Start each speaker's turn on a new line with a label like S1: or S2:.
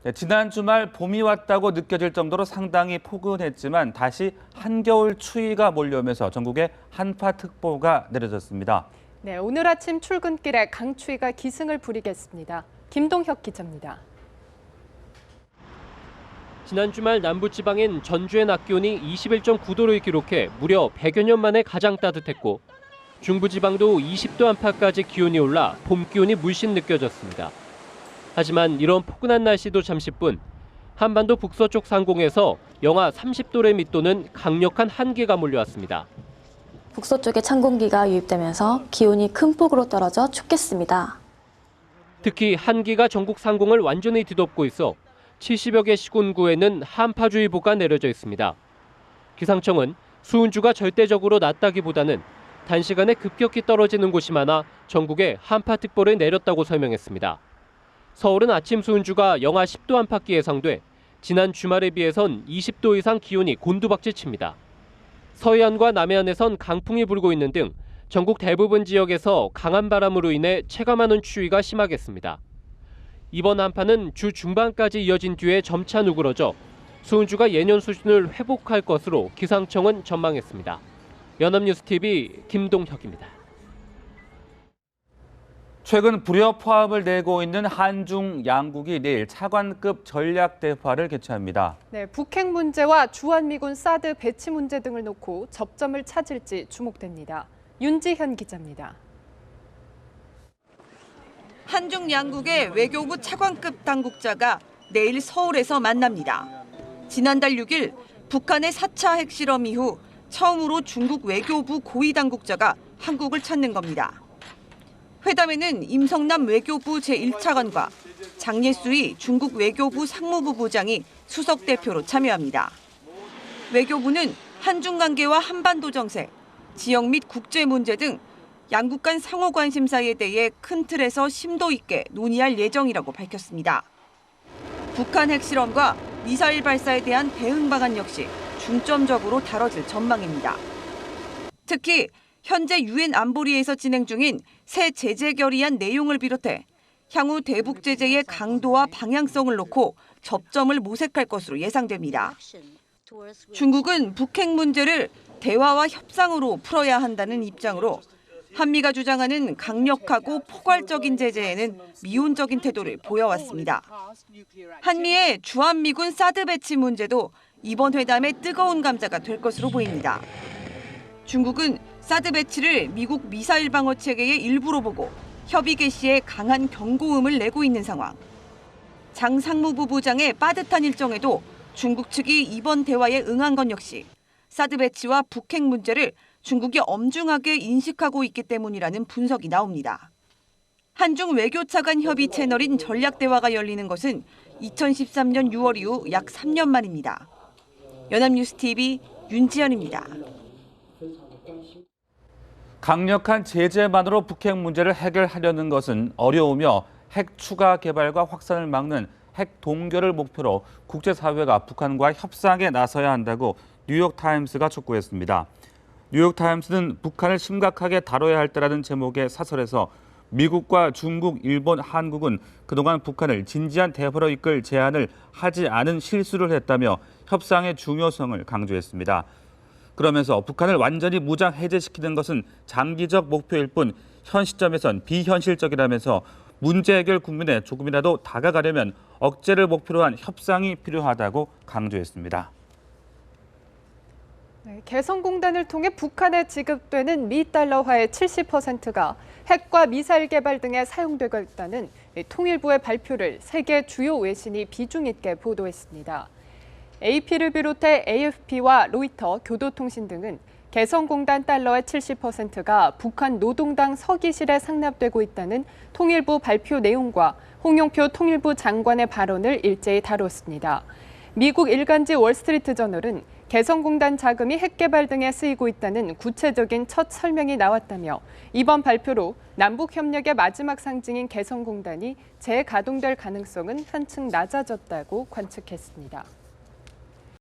S1: 네, 지난 주말 봄이 왔다고 느껴질 정도로 상당히 포근했지만 다시 한겨울 추위가 몰려오면서 전국에 한파특보가 내려졌습니다.
S2: 네, 오늘 아침 출근길에 강추위가 기승을 부리겠습니다. 김동혁 기자입니다.
S3: 지난 주말 남부지방인 전주의 낮 기온이 21.9도를 기록해 무려 100여 년 만에 가장 따뜻했고 중부지방도 20도 안팎까지 기온이 올라 봄 기온이 물씬 느껴졌습니다. 하지만 이런 포근한 날씨도 잠시뿐 한반도 북서쪽 상공에서 영하 30도를 밑도는 강력한 한기가 몰려왔습니다.
S4: 북서쪽에 찬 공기가 유입되면서 기온이 큰 폭으로 떨어져 춥겠습니다.
S3: 특히 한기가 전국 상공을 완전히 뒤덮고 있어 70여 개 시군구에는 한파주의보가 내려져 있습니다. 기상청은 수온주가 절대적으로 낮다기보다는 단시간에 급격히 떨어지는 곳이 많아 전국에 한파특보를 내렸다고 설명했습니다. 서울은 아침 수온주가 영하 10도 안팎이 예상돼 지난 주말에 비해선 20도 이상 기온이 곤두박질칩니다. 서해안과 남해안에선 강풍이 불고 있는 등 전국 대부분 지역에서 강한 바람으로 인해 체감하는 추위가 심하겠습니다. 이번 한파는 주 중반까지 이어진 뒤에 점차 누그러져 수온주가 예년 수준을 회복할 것으로 기상청은 전망했습니다. 연합뉴스TV 김동혁입니다.
S1: 최근 불협화음을 내고 있는 한중 양국이 내일 차관급 전략 대화를 개최합니다.
S2: 네, 북핵 문제와 주한미군 사드 배치 문제 등을 놓고 접점을 찾을지 주목됩니다. 윤지현 기자입니다.
S5: 한중 양국의 외교부 차관급 당국자가 내일 서울에서 만납니다. 지난달 6일 북한의 4차 핵실험 이후 처음으로 중국 외교부 고위 당국자가 한국을 찾는 겁니다. 회담에는 임성남 외교부 제1차관과 장예수이 중국 외교부 상무부 부장이 수석 대표로 참여합니다. 외교부는 한중 관계와 한반도 정세, 지역 및 국제 문제 등 양국 간 상호 관심사에 대해 큰 틀에서 심도 있게 논의할 예정이라고 밝혔습니다. 북한 핵실험과 미사일 발사에 대한 대응 방안 역시 중점적으로 다뤄질 전망입니다. 특히 현재 유엔 안보리에서 진행 중인 새 제재 결의안 내용을 비롯해 향후 대북 제재의 강도와 방향성을 놓고 접점을 모색할 것으로 예상됩니다. 중국은 북핵 문제를 대화와 협상으로 풀어야 한다는 입장으로 한미가 주장하는 강력하고 포괄적인 제재에는 미온적인 태도를 보여왔습니다. 한미의 주한미군 사드 배치 문제도 이번 회담의 뜨거운 감자가 될 것으로 보입니다. 중국은 사드 배치를 미국 미사일 방어 체계의 일부로 보고 협의 개시에 강한 경고음을 내고 있는 상황. 장 상무부 부장의 빠듯한 일정에도 중국 측이 이번 대화에 응한 건 역시 사드 배치와 북핵 문제를 중국이 엄중하게 인식하고 있기 때문이라는 분석이 나옵니다. 한중 외교차관 협의 채널인 전략대화가 열리는 것은 2013년 6월 이후 약 3년 만입니다. 연합뉴스TV 윤지연입니다.
S1: 강력한 제재만으로 북핵 문제를 해결하려는 것은 어려우며 핵 추가 개발과 확산을 막는 핵 동결을 목표로 국제사회가 북한과 협상에 나서야 한다고 뉴욕타임스가 촉구했습니다. 뉴욕타임스는 북한을 심각하게 다뤄야 할 때라는 제목의 사설에서 미국과 중국, 일본, 한국은 그동안 북한을 진지한 대화로 이끌 제안을 하지 않은 실수를 했다며 협상의 중요성을 강조했습니다. 그러면서 북한을 완전히 무장 해제시키는 것은 장기적 목표일 뿐 현 시점에선 비현실적이라면서 문제 해결 국면에 조금이라도 다가가려면 억제를 목표로 한 협상이 필요하다고 강조했습니다.
S2: 네, 개성공단을 통해 북한에 지급되는 미 달러화의 70%가 핵과 미사일 개발 등에 사용되고 있다는 통일부의 발표를 세계 주요 외신이 비중 있게 보도했습니다. AP를 비롯해 AFP와 로이터, 교도통신 등은 개성공단 달러의 70%가 북한 노동당 서기실에 상납되고 있다는 통일부 발표 내용과 홍영표 통일부 장관의 발언을 일제히 다뤘습니다. 미국 일간지 월스트리트저널은 개성공단 자금이 핵개발 등에 쓰이고 있다는 구체적인 첫 설명이 나왔다며 이번 발표로 남북협력의 마지막 상징인 개성공단이 재가동될 가능성은 한층 낮아졌다고 관측했습니다.